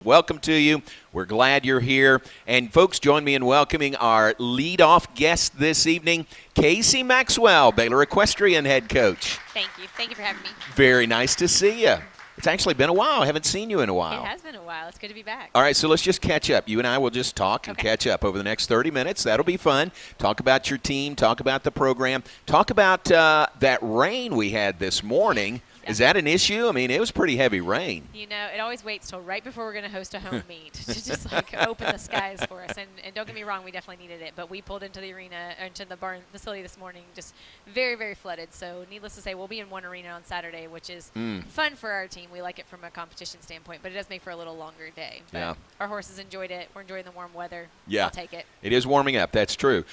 Welcome to you. We're glad you're here. And folks, join me in welcoming our lead-off guest this evening, Casie Maxwell, Baylor Equestrian head coach. Thank you. Thank you for having me. Very nice to see you. It's actually been a while. I haven't seen you in a while. It has been a while. It's good to be back. All right, so let's just catch up. You and I will just talk and catch up over the next 30 minutes. That'll be fun. Talk about your team. Talk about the program. Talk about that rain we had this morning. Is that an issue? I mean, it was pretty heavy rain. You know, it always waits till right before we're going to host a home meet to just open the skies for us. And don't get me wrong, we definitely needed it. But we pulled into the arena, or into the barn facility this morning, just very, very flooded. So needless to say, we'll be in one arena on Saturday, which is fun for our team. We like it from a competition standpoint, but it does make for a little longer day. But our horses enjoyed it. We're enjoying the warm weather. Yeah. I'll take it. It is warming up. That's true.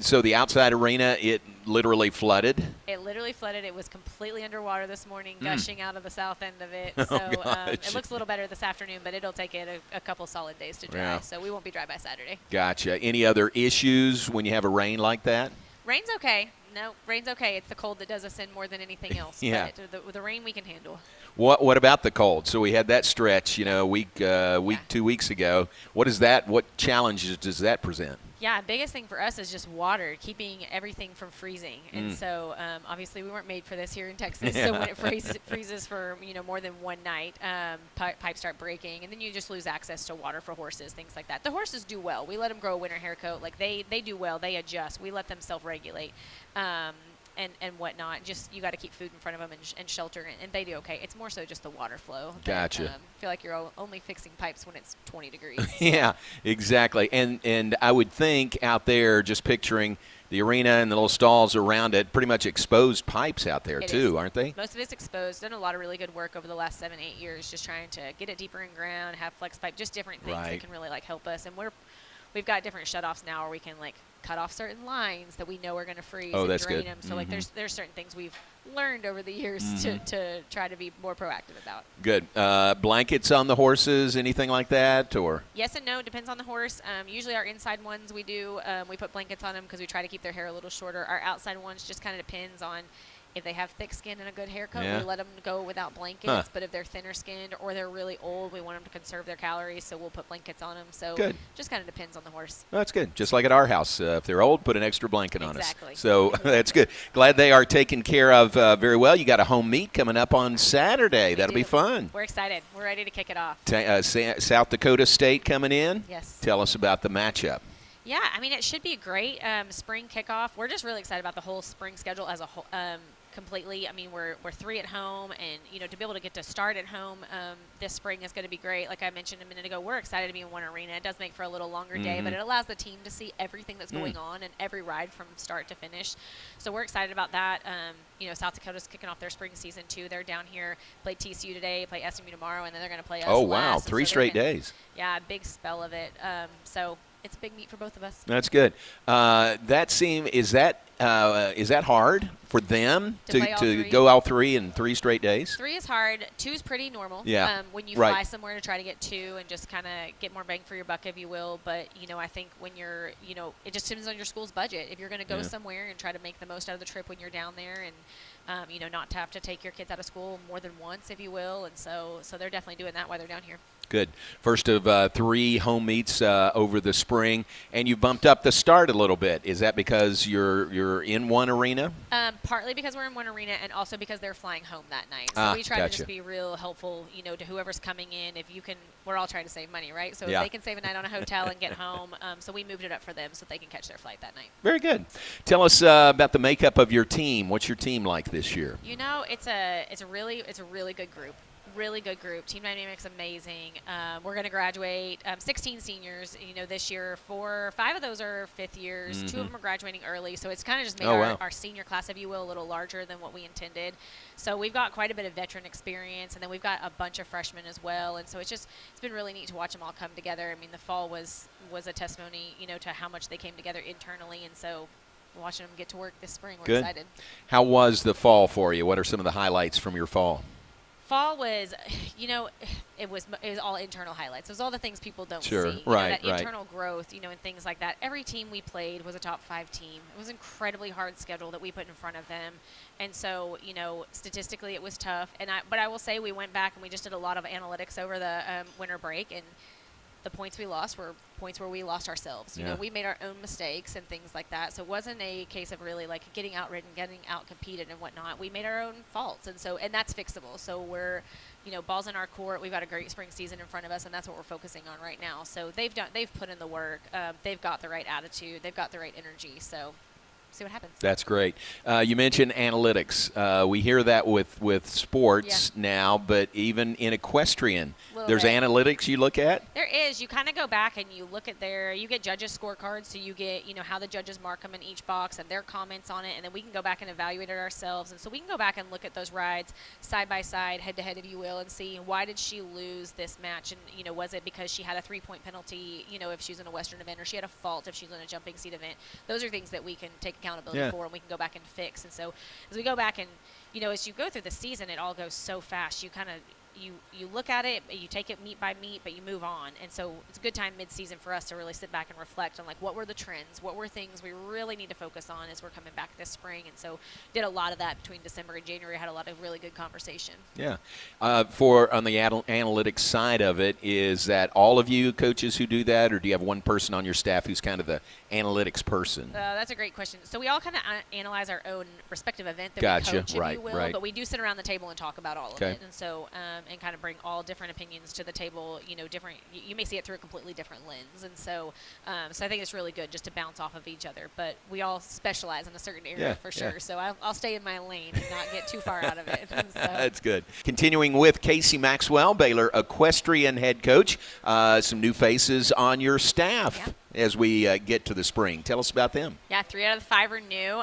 So the outside arena, it literally flooded? It literally flooded. It was completely underwater this morning, gushing out of the south end of it. So it looks a little better this afternoon, but it'll take it a couple solid days to dry. Yeah. So we won't be dry by Saturday. Gotcha. Any other issues when you have a rain like that? Rain's okay. No, rain's okay. It's the cold that does us in more than anything else. Yeah. But the rain we can handle. What about the cold? So we had that stretch, week 2 weeks ago. What is that? What challenges does that present? Yeah, biggest thing for us is just water, keeping everything from freezing. And so obviously we weren't made for this here in Texas. So when it freezes for more than one night, pipes start breaking, and then you just lose access to water for horses, things like that. The horses do well. We let them grow a winter hair coat. Like they do well. They adjust. We let them self-regulate. And whatnot. Just you got to keep food in front of them and shelter, and they do okay. It's more so just the water flow. Gotcha. I feel like you're only fixing pipes when it's 20 degrees. Yeah, exactly. And I would think out there, just picturing the arena and the little stalls around it, pretty much exposed pipes out there too, aren't they? Most of it's exposed. Done a lot of really good work over the last 7-8 years, just trying to get it deeper in ground, have flex pipe, just different things that can really help us. And we've got different shutoffs now where we can cut off certain lines that we know are going to freeze and drain them. So there's certain things we've learned over the years to try to be more proactive about. Good. Blankets on the horses, anything like that, or? Yes and no. It depends on the horse. Usually our inside ones we put blankets on them because we try to keep their hair a little shorter. Our outside ones just kind of depends on if they have thick skin and a good hair coat, we let them go without blankets. But if they're thinner skinned or they're really old, we want them to conserve their calories, so we'll put blankets on them. So just kind of depends on the horse. That's good. Just like at our house. If they're old, put an extra blanket on us. Exactly. So that's good. Glad they are taken care of very well. You got a home meet coming up on Saturday. That'll be fun. We're excited. We're ready to kick it off. South Dakota State coming in. Yes. Tell us about the matchup. Yeah, I mean, it should be a great spring kickoff. We're just really excited about the whole spring schedule as a whole. Completely. I mean, we're 3 at home, and to be able to get to start at home this spring is going to be great. Like I mentioned a minute ago, we're excited to be in one arena. It does make for a little longer day, but it allows the team to see everything that's going on and every ride from start to finish. So we're excited about that. South Dakota's kicking off their spring season too. They're down here, play TCU today, play SMU tomorrow, and then they're going to play us. Oh wow, last. 3 straight days. Yeah, big spell of it. So it's a big meet for both of us. That's good. Is that hard for them to go all 3 in 3 straight days? 3 is hard. 2 is pretty normal. Yeah. When you fly somewhere to try to get 2 and just kind of get more bang for your buck, if you will. But, I think when you're, it just depends on your school's budget. If you're going to go somewhere and try to make the most out of the trip when you're down there and, not to have to take your kids out of school more than once, if you will. And so they're definitely doing that while they're down here. Good. First of 3 home meets over the spring, and you bumped up the start a little bit. Is that because you're in one arena? Partly because we're in one arena, and also because they're flying home that night. So we try to just be real helpful, to whoever's coming in. If you can, we're all trying to save money, right? So if they can save a night on a hotel and get home, so we moved it up for them so they can catch their flight that night. Very good. Tell us about the makeup of your team. What's your team like this year? It's a really good group. Really good group. Team dynamic's amazing. We're going to graduate 16 seniors, this year. 5 of those are 5th years. 2 of them are graduating early, so it's kind of just made our senior class, if you will, a little larger than what we intended. So we've got quite a bit of veteran experience, and then we've got a bunch of freshmen as well. And so it's been really neat to watch them all come together. I mean, the fall was a testimony, to how much they came together internally, and so watching them get to work this spring, we're excited. How was the fall for you? What are some of the highlights from your fall? fall was, it was all internal highlights. It was all the things people don't Sure. see. Right, that right. internal growth, and things like that. Every team we played was a top 5 team. It was an incredibly hard schedule that we put in front of them. And so, statistically it was tough. But I will say we went back and we just did a lot of analytics over the winter break, and the points we lost were points where we lost ourselves. We made our own mistakes and things like that. So it wasn't a case of really like getting outridden, getting out-competed and whatnot. We made our own faults, and that's fixable. So we're, balls in our court. We've got a great spring season in front of us, and that's what we're focusing on right now. So they've put in the work. They've got the right attitude. They've got the right energy. So see what happens. That's great. You mentioned analytics. We hear that with sports now, but even in equestrian, there's analytics you look at? There is. You kind of go back and you look at you get judges' scorecards, so you get, how the judges mark them in each box and their comments on it, and then we can go back and evaluate it ourselves. And so we can go back and look at those rides side by side, head to head, if you will, and see why did she lose this match, and, was it because she had a 3-point penalty, if she's in a Western event, or she had a fault if she's in a jumping seat event. Those are things that we can take accountability for, and we can go back and fix. And so as we go back and, as you go through the season, it all goes so fast. You kind of you look at it, you take it meet by meet, but you move on. And so it's a good time mid-season for us to really sit back and reflect on, like, what were the trends, what were things we really need to focus on as we're coming back this spring. And so did a lot of that between December and January, had a lot of really good conversation. Yeah. On the analytics side of it, is that all of you coaches who do that, or do you have one person on your staff who's kind of the analytics person? That's a great question. So we all kind of analyze our own respective event that Gotcha. we coach, if you will, Right. but we do sit around the table and talk about all of it. And so and kind of bring all different opinions to the table. Different. You may see it through a completely different lens, and so I think it's really good just to bounce off of each other. But we all specialize in a certain area for sure. So I'll stay in my lane and not get too far out of it. So. That's good. Continuing with Casie Maxwell, Baylor Equestrian head coach. Some new faces on your staff as we get to the spring. Tell us about them. Yeah, 3 out of the 5 are new.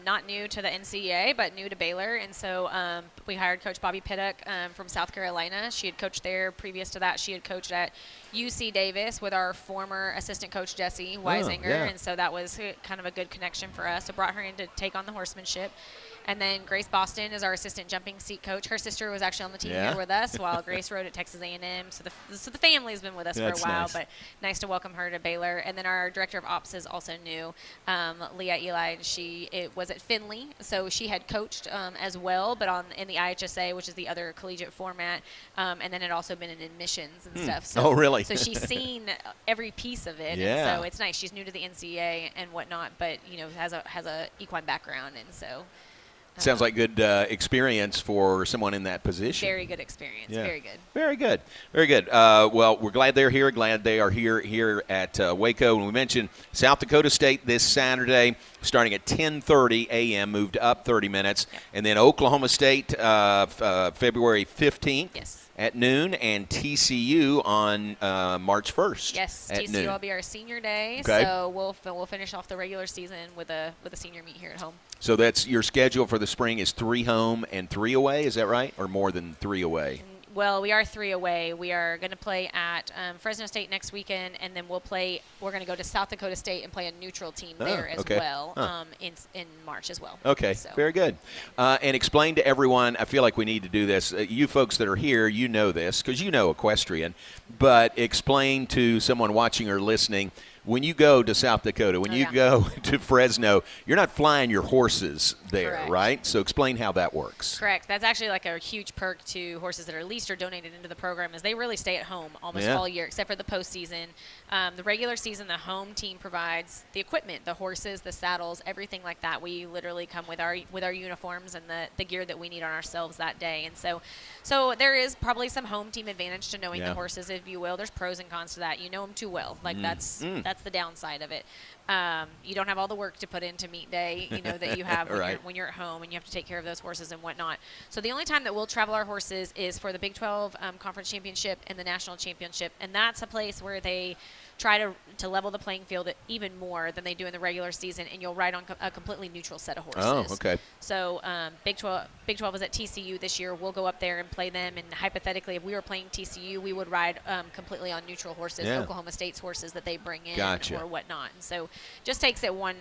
Not new to the NCAA, but new to Baylor. And so we hired Coach Bobby Pittock from South Carolina. She had coached there. Previous to that, she had coached at UC Davis with our former assistant coach, Jesse Weisinger. And so that was kind of a good connection for us. So brought her in to take on the horsemanship. And then Grace Boston is our assistant jumping seat coach. Her sister was actually on the team here with us while Grace rode at Texas A&M. So the family's been with us for a while, but nice to welcome her to Baylor. And then our director of ops is also new, Leah Eli, and she was at Findlay, so she had coached as well, but in the IHSA, which is the other collegiate format, and then had also been in admissions and stuff. So, really? So she's seen every piece of it. Yeah. And so it's nice. She's new to the NCAA and whatnot, but has a equine background, and so. Sounds like good experience for someone in that position. Very good experience. Yeah. Very good. Very good. Very good. Well, we're glad they're here. Glad they are here at Waco. And we mentioned South Dakota State this Saturday, starting at 10:30 a.m., moved up 30 minutes. Yep. And then Oklahoma State February 15th. At noon, and TCU on March 1st. Yes, at TCU noon. will be our senior day, so we'll finish off the regular season with a senior meet here at home. So that's your schedule for the spring is 3 home and 3 away, is that right? Or more than 3 away? Well, we are 3 away. We are going to play at Fresno State next weekend, and then we're going to go to South Dakota State and play a neutral team there as well in March as well. Okay, so. Very good. And explain to everyone, I feel like we need to do this. You folks that are here, you know this because you know equestrian, but explain to someone watching or listening, when you go to South Dakota, when you go to Fresno, you're not flying your horses there, Correct. Right? So explain how that works. Correct. That's actually like a huge perk to horses that are leased or donated into the program is they really stay at home almost all year except for the postseason. The regular season, the home team provides the equipment, the horses, the saddles, everything like that. We literally come with our uniforms and the gear that we need on ourselves that day. And so there is probably some home team advantage to knowing the horses, if you will. There's pros and cons to that. You know them too well. Like that's the downside of it. You don't have all the work to put into meet day, that you have when you're at home and you have to take care of those horses and whatnot. So the only time that we'll travel our horses is for the Big 12 Conference Championship and the National Championship, and that's a place where they try to level the playing field even more than they do in the regular season, and you'll ride on a completely neutral set of horses. Oh, okay. So Big 12 is at TCU this year. We'll go up there and play them, and hypothetically, if we were playing TCU, we would ride completely on neutral horses, Oklahoma State's horses that they bring in or whatnot. And so just takes it one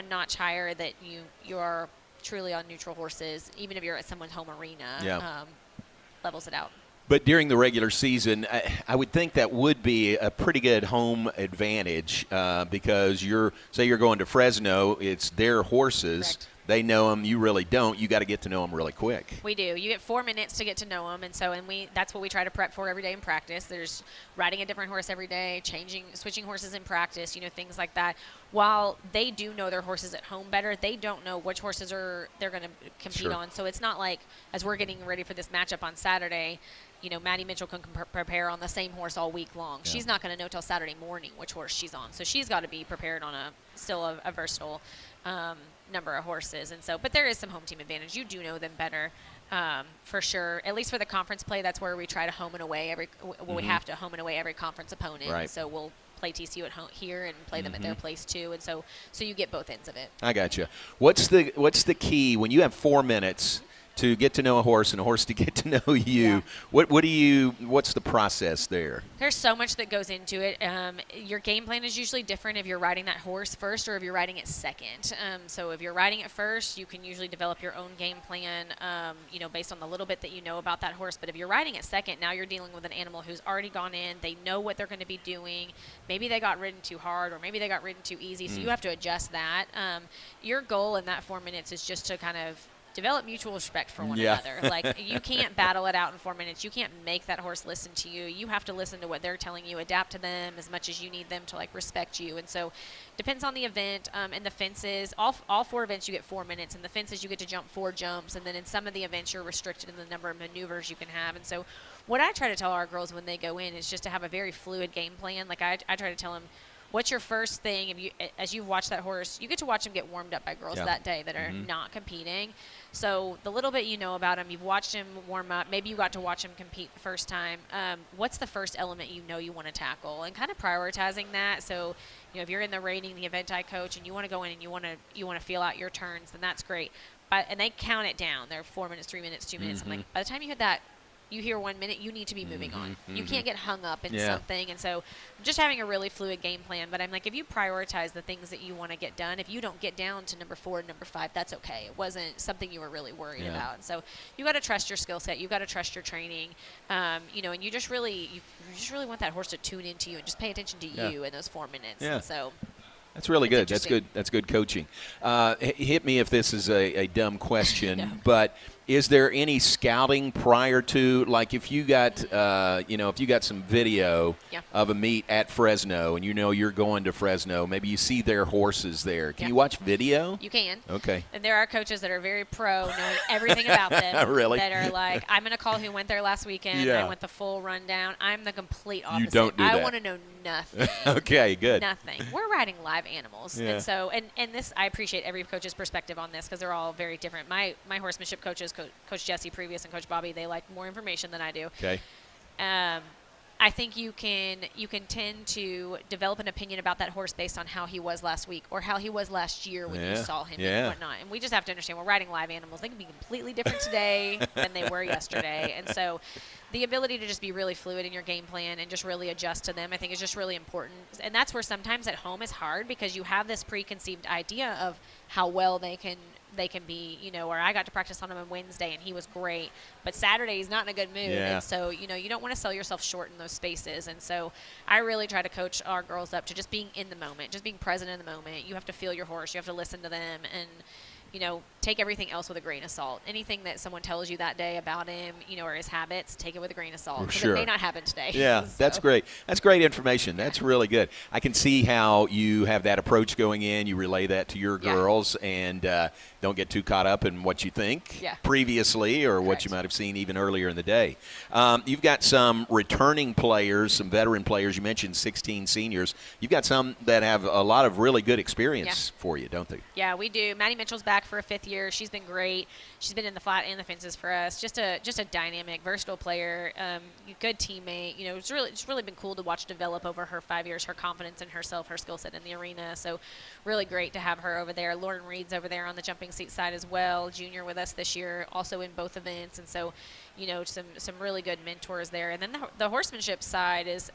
notch higher that you are truly on neutral horses, even if you're at someone's home arena. levels it out. But during the regular season, I would think that would be a pretty good home advantage because you're going to Fresno, it's their horses. Correct. They know them. You really don't. You got to get to know them really quick. We do. You get 4 minutes to get to know them, and that's what we try to prep for every day in practice. There's riding a different horse every day, switching horses in practice, things like that. While they do know their horses at home better, they don't know which horses they're going to compete Sure. on. So it's not like as we're getting ready for this matchup on Saturday, Maddie Mitchell can prepare on the same horse all week long. Yeah. She's not going to know till Saturday morning which horse she's on. So she's got to be prepared on still a versatile number of horses. And so, but there is some home team advantage. You do know them better, for sure. At least for the conference play, that's where we try to home and away we have to home and away every conference opponent. Right. So we'll play TCU at home here and play them at their place too. And so you get both ends of it. I got you. What's the key when you have 4 minutes to get to know a horse and a horse to get to know you? Yeah. What's the process there? There's so much that goes into it. Your game plan is usually different if you're riding that horse first or if you're riding it second. So if you're riding it first, you can usually develop your own game plan, based on the little bit that you know about that horse. But if you're riding it second, now you're dealing with an animal who's already gone in. They know what they're going to be doing. Maybe they got ridden too hard or maybe they got ridden too easy. So you have to adjust that. Your goal in that 4 minutes is just to kind of develop mutual respect for one another. Like, you can't battle it out in 4 minutes. You can't make that horse listen to you. You have to listen to what they're telling you, adapt to them as much as you need them to, respect you. And so depends on the event. And the fences, all 4 events, you get 4 minutes. And the fences, you get to jump 4 jumps. And then in some of the events, you're restricted in the number of maneuvers you can have. And so what I try to tell our girls when they go in is just to have a very fluid game plan. Like, I try to tell them, what's your first thing? As you've watched that horse, you get to watch them get warmed up by girls that day that are not competing. So the little bit you know about him, you've watched him warm up. Maybe you got to watch him compete the first time. What's the first element you want to tackle, and kind of prioritizing that. So, if you're in the rating, the event I coach, and you want to go in and you want to feel out your turns, then that's great. And they count it down. They're 4 minutes, 3 minutes, 2 minutes. I'm like, by the time you hit that, you hear 1 minute, you need to be moving on. You can't get hung up in something. And so just having a really fluid game plan. But I'm like, if you prioritize the things that you want to get done, if you don't get down to number 4 and number 5, that's okay. It wasn't something you were really worried about. And so you got to trust your skill set. You got to trust your training. And you just really want that horse to tune into you and just pay attention to you in those 4 minutes. Yeah. And so that's really good. That's good. That's good coaching. Hit me if this is a dumb question, No. but is there any scouting prior to, like, if you got, if you got some video of a meet at Fresno and you're going to Fresno, maybe you see their horses there. Can you watch video? You can. Okay. And there are coaches that are very pro, knowing everything about them. Really? That are like, I'm going to call who went there last weekend. I want the full rundown. I'm the complete opposite. You don't do that. I want to know nothing. Okay, good. Nothing. We're riding live animals. Yeah. And so, and this, I appreciate every coach's perspective on this because they're all very different. My horsemanship coaches, Coach Jesse previous and Coach Bobby, they like more information than I do. Okay. I think you can tend to develop an opinion about that horse based on how he was last week or how he was last year when you saw him and whatnot. And we just have to understand we're riding live animals. They can be completely different today than they were yesterday. And so the ability to just be really fluid in your game plan and just really adjust to them, I think, is just really important. And that's where sometimes at home is hard because you have this preconceived idea of how well they can be, or I got to practice on him on Wednesday and he was great, but Saturday he's not in a good mood. Yeah. And so, you don't want to sell yourself short in those spaces. And so I really try to coach our girls up to just being in the moment, just being present in the moment. You have to feel your horse. You have to listen to them and, take everything else with a grain of salt. Anything that someone tells you that day about him, or his habits, take it with a grain of salt. Because Sure. it may not happen today. Yeah, So, that's great. That's great information. That's really good. I can see how you have that approach going in. You relay that to your girls and don't get too caught up in what you think previously or what you might have seen even earlier in the day. You've got some returning players, some veteran players. You mentioned 16 seniors. You've got some that have a lot of really good experience for you, don't they? Yeah, we do. Maddie Mitchell's back for a 5th year. She's been great. She's been in the flat and the fences for us. Just a dynamic, versatile player. Good teammate. It's really been cool to watch develop over her 5 years. Her confidence in herself, her skill set in the arena. So really great to have her over there. Lauren Reed's over there on the jumping seat side as well. Junior with us this year, also in both events. And so, some really good mentors there. And then the horsemanship side is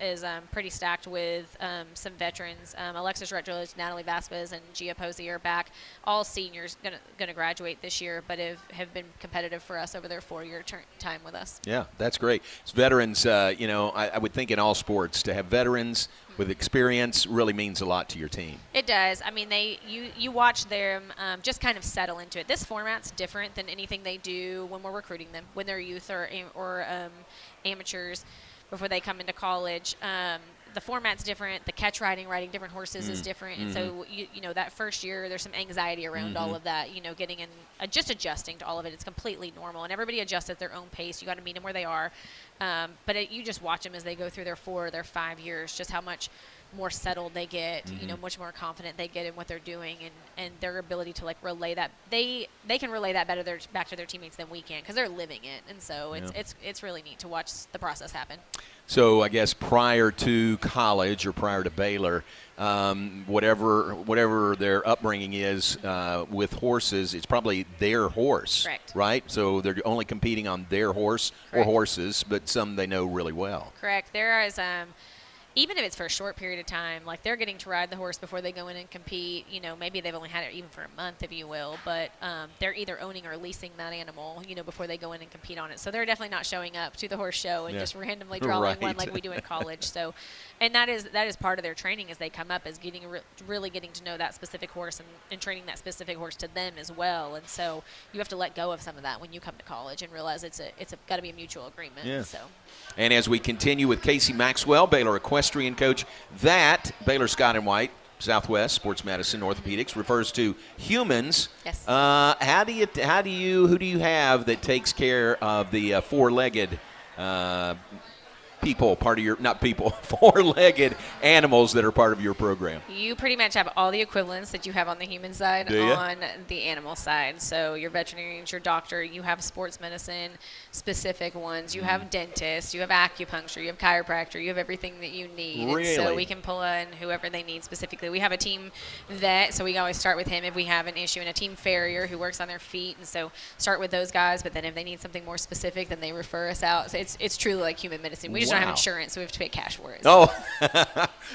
pretty stacked with some veterans. Alexis Rutledge, Natalie Vasquez, and Gia Posey are back, all seniors gonna graduate this year, but have been competitive for us over their 4-year time with us. Yeah, that's great. It's veterans, I would think in all sports to have veterans with experience really means a lot to your team. It does. I mean, you watch them just kind of settle into it. This format's different than anything they do when we're recruiting them, when they're youth or amateurs before they come into college. The format's different. The catch riding different horses is different. And so, that first year, there's some anxiety around all of that, getting in, just adjusting to all of it. It's completely normal. And everybody adjusts at their own pace. You got to meet them where they are. But you just watch them as they go through their 4 or their 5 years, just how much more settled they get, much more confident they get in what they're doing, and their ability to relay that. They can relay that better back to their teammates than we can because they're living it. And so it's really neat to watch the process happen. So I guess prior to college or prior to Baylor, whatever their upbringing is with horses, it's probably their horse. Correct. Right? So they're only competing on their horse or horses, but some they know really well. Correct. There is even if it's for a short period of time, they're getting to ride the horse before they go in and compete. Maybe they've only had it even for a month, if you will, but they're either owning or leasing that animal, before they go in and compete on it. So they're definitely not showing up to the horse show and just randomly drawing one like we do in college. So, and that is part of their training as they come up, is really getting to know that specific horse and training that specific horse to them as well. And so you have to let go of some of that when you come to college and realize it's got to be a mutual agreement. Yeah. So. And as we continue with Casie Maxwell, Baylor Equestrian coach, that Baylor Scott and White, Southwest Sports Medicine Orthopedics, refers to humans. Yes. Who do you have that takes care of the four-legged four-legged animals that are part of your program? You pretty much have all the equivalents that you have on the human side on the animal side. So your veterinarians, your doctor, you have sports medicine specific ones. You have dentists, you have acupuncture, you have chiropractor, you have everything that you need. Really? And so we can pull in whoever they need specifically. We have a team vet, so we always start with him if we have an issue, and a team farrier who works on their feet. And so start with those guys, but then if they need something more specific, then they refer us out. So it's truly like human medicine. We just don't have insurance, so we have to pay cash for it. Oh,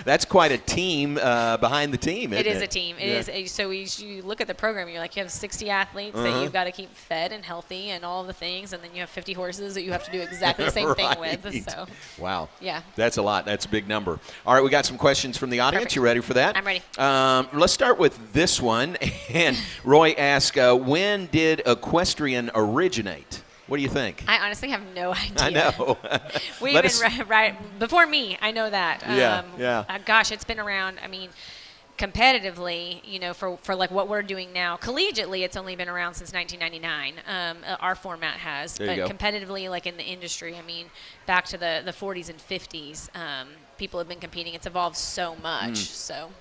that's quite a team behind the team, isn't it? It is a team. It is. So you look at the program, you're like, you have 60 athletes that you've got to keep fed and healthy and all the things, and then you have 50 horses that you have to do exactly the same thing with. So. Wow. Yeah. That's a lot. That's a big number. All right, we got some questions from the audience. Perfect. You ready for that? I'm ready. Let's start with this one. And Roy asked, when did equestrian originate? What do you think? I honestly have no idea. I know. We've been right before me. I know that. Yeah. Gosh, it's been around. I mean, competitively, for like what we're doing now, collegiately, it's only been around since 1999. Our format has, but competitively, like in the industry, I mean, back to the 40s and 50s, people have been competing. It's evolved so much. So.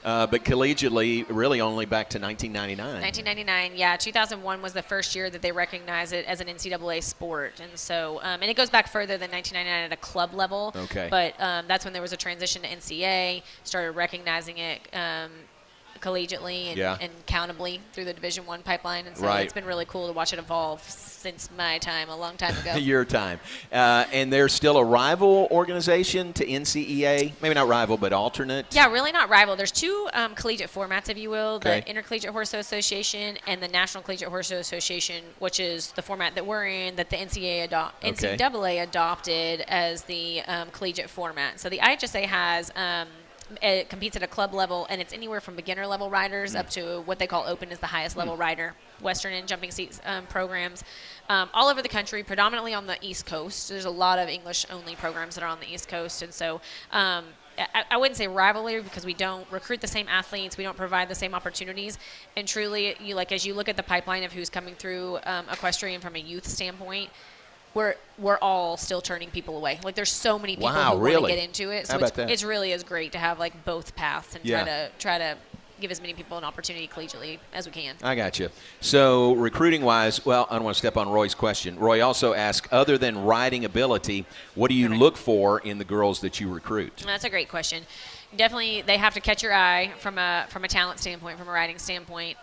But collegiately, really only back to 1999. 1999, yeah. 2001 was the first year that they recognized it as an NCAA sport. And so, and it goes back further than 1999 at a club level. Okay. But that's when there was a transition to NCAA, started recognizing it collegiately and countably through the Division I pipeline. And so it's been really cool to watch it evolve since my time, a long time ago. Your time. And there's still a rival organization to NCEA? Maybe not rival, but alternate? Yeah, really not rival. There's two collegiate formats, if you will, the Intercollegiate Horse Show Association and the National Collegiate Horse Show Association, which is the format that we're in, that the NCAA adopted as the collegiate format. So the IHSA has it competes at a club level, and it's anywhere from beginner level riders up to what they call open is the highest level rider, Western and jumping seats programs all over the country, predominantly on the East Coast. There's a lot of English only programs that are on the East Coast, and so I wouldn't say rivalry because we don't recruit the same athletes, we don't provide the same opportunities, and truly, as you look at the pipeline of who's coming through equestrian from a youth standpoint, we're all still turning people away. Like, there's so many people who want to get into it. So it's really is great to have like both paths and try to give as many people an opportunity collegiately as we can. I got you. So recruiting-wise, well, I don't want to step on Roy's question. Roy also asked, other than riding ability, what do you look for in the girls that you recruit? That's a great question. Definitely, they have to catch your eye from a talent standpoint, from a riding standpoint.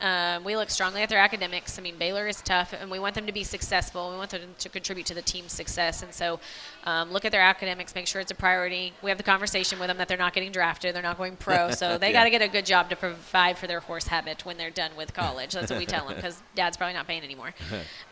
We look strongly at their academics. I mean, Baylor is tough, and we want them to be successful. We want them to contribute to the team's success. And so look at their academics, make sure it's a priority. We have the conversation with them that they're not getting drafted, they're not going pro, so they got to get a good job to provide for their horse habit when they're done with college. That's what we tell them, because Dad's probably not paying anymore.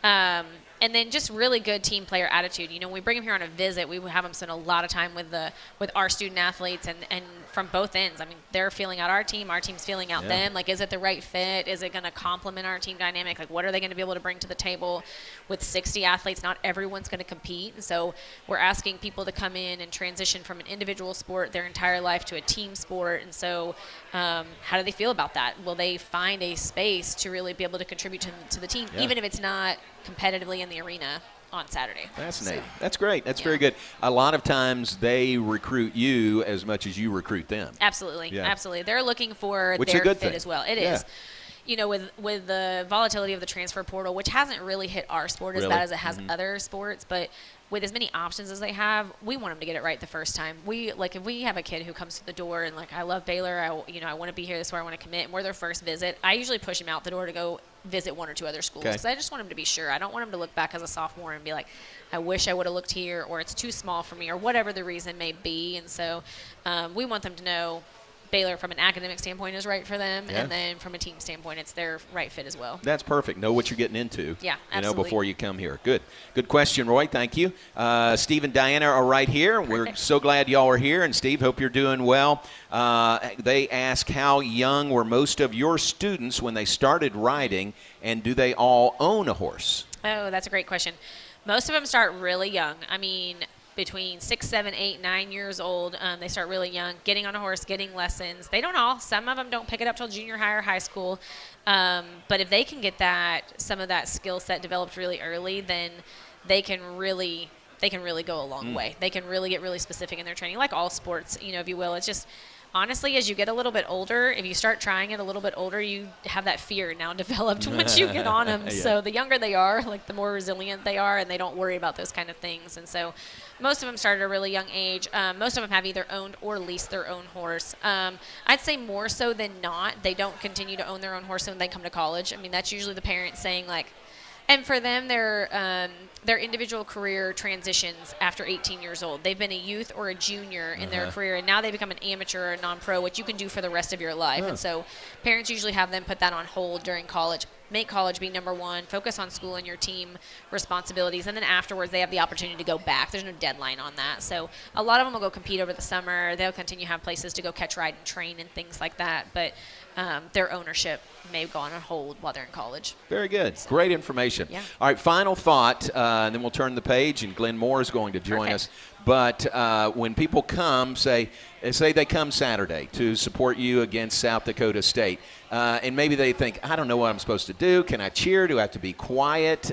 And then just really good team player attitude. You know, when we bring them here on a visit, we have them spend a lot of time with our student athletes and from both ends. I mean, they're feeling out our team's feeling out them. Like, is it the right fit? Is it going to complement our team dynamic? Like, what are they going to be able to bring to the table? With 60 athletes, not everyone's going to compete. And so we're asking people to come in and transition from an individual sport their entire life to a team sport. And so how do they feel about that? Will they find a space to really be able to contribute to the team, even if it's not competitively in the arena on Saturday? Fascinating. That's great. That's very good. A lot of times they recruit you as much as you recruit them. Absolutely. Absolutely. They're looking for Which their is a good fit thing. as well. It is. You know, with the volatility of the transfer portal, which hasn't really hit our sport as bad as it has other sports, but with as many options as they have, we want them to get it right the first time. If we have a kid who comes to the door and I love Baylor, I want to be here, this is where I want to commit, and we're their first visit, I usually push them out the door to go visit one or two other schools, because I just want them to be sure. I don't want them to look back as a sophomore and be like, I wish I would have looked here, or it's too small for me, or whatever the reason may be. And so we want them to know Baylor from an academic standpoint is right for them, and then from a team standpoint, it's their right fit as well. That's perfect. Know what you're getting into. Yeah, absolutely. You know, before you come here. Good question, Roy. Thank you. Steve and Diana are right here. We're so glad y'all are here, and Steve, hope you're doing well. They ask, how young were most of your students when they started riding, and do they all own a horse? Oh, that's a great question. Most of them start really young. I mean, between 6, 7, 8, 9 years old, they start really young, getting on a horse, getting lessons. They don't all. Some of them don't pick it up till junior high or high school. But if they can get some of that skill set developed really early, then they can really go a long way. They can really get really specific in their training, like all sports, if you will. It's just, honestly, as you get a little bit older, if you start trying it a little bit older, you have that fear now developed once you get on them. So the younger they are, the more resilient they are, and they don't worry about those kind of things. And so most of them start at a really young age. Most of them have either owned or leased their own horse. I'd say more so than not, they don't continue to own their own horse when they come to college. I mean, that's usually the parents saying, and for them, their individual career transitions after 18 years old. They've been a youth or a junior in their career, and now they become an amateur or a non-pro, which you can do for the rest of your life. And so parents usually have them put that on hold during college. Make college be number one. Focus on school and your team responsibilities. And then afterwards, they have the opportunity to go back. There's no deadline on that. So a lot of them will go compete over the summer. They'll continue to have places to go catch, ride, and train and things like that. But their ownership may go on hold while they're in college. Very good. So, great information. Yeah. All right, final thought, and then we'll turn the page, and Glenn Moore is going to join us. But when people come, say they come Saturday to support you against South Dakota State, and maybe they think, I don't know what I'm supposed to do. Can I cheer? Do I have to be quiet?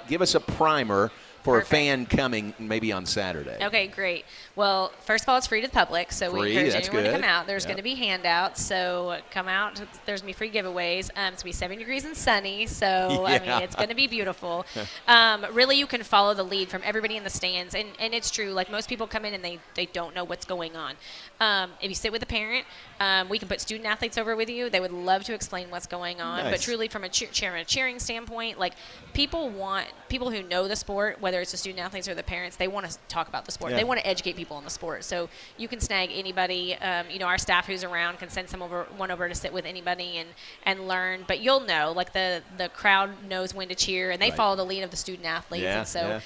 Give us a primer for a fan coming maybe on Saturday. Okay, great. Well, first of all, it's free to the public, so we encourage anyone to come out. There's going to be handouts, so come out. There's going to be free giveaways. It's going to be 7 degrees and sunny, so I mean, it's going to be beautiful. Really, you can follow the lead from everybody in the stands, and it's true. Most people come in and they don't know what's going on. If you sit with a parent, we can put student athletes over with you. They would love to explain what's going on. Nice. But truly, from a cheering standpoint, people who know the sport, whether it's the student athletes or the parents, they want to talk about the sport. They want to educate people on the sport. So you can snag anybody. Our staff who's around can send one over to sit with anybody and learn. But you'll know, the crowd knows when to cheer, and they follow the lead of the student athletes. And so,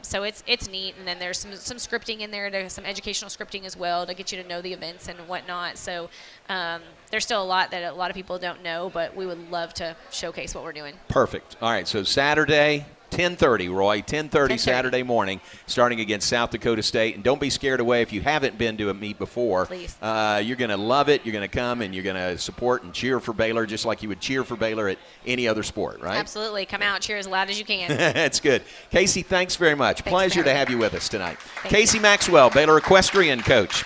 so it's neat. And then there's some scripting in there, some educational scripting as well to get you to know the events and whatnot. So there's still a lot that a lot of people don't know, but we would love to showcase what we're doing. Perfect. All right, so Saturday, 10:30, Roy, 10:30 Saturday morning, starting against South Dakota State. And don't be scared away if you haven't been to a meet before. Please. You're going to love it. You're going to come and you're going to support and cheer for Baylor just like you would cheer for Baylor at any other sport, right? Absolutely. Come out, cheer as loud as you can. That's good. Casie, thanks very much. Thanks. Pleasure to have you with us tonight. Thank Casie Maxwell, Baylor Equestrian coach.